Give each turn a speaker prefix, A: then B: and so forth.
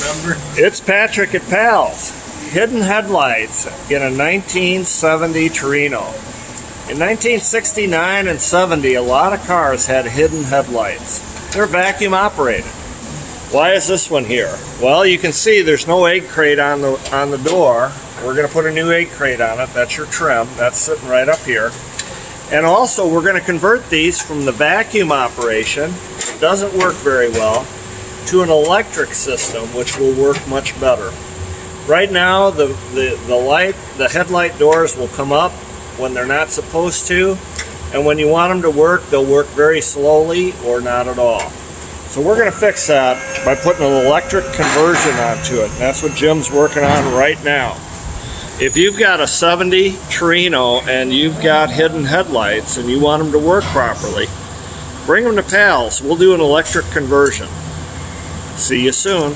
A: number?
B: It's Patrick at Pals. Hidden headlights in a 1970 Torino. In 1969 and 70, a lot of cars had hidden headlights. They're vacuum operated. Why is this one here? Well, you can see there's no egg crate on the door. We're going to put a new egg crate on it. That's your trim. That's sitting right up here. And also, we're going to convert these from the vacuum operation, it doesn't work very well, to an electric system, which will work much better. Right now, the headlight doors will come up when they're not supposed to, and when you want them to work, they'll work very slowly or not at all. So we're going to fix that by putting an electric conversion onto it. And that's what Jim's working on right now. If you've got a 70 Torino and you've got hidden headlights and you want them to work properly, bring them to Pals. We'll do an electric conversion. See you soon.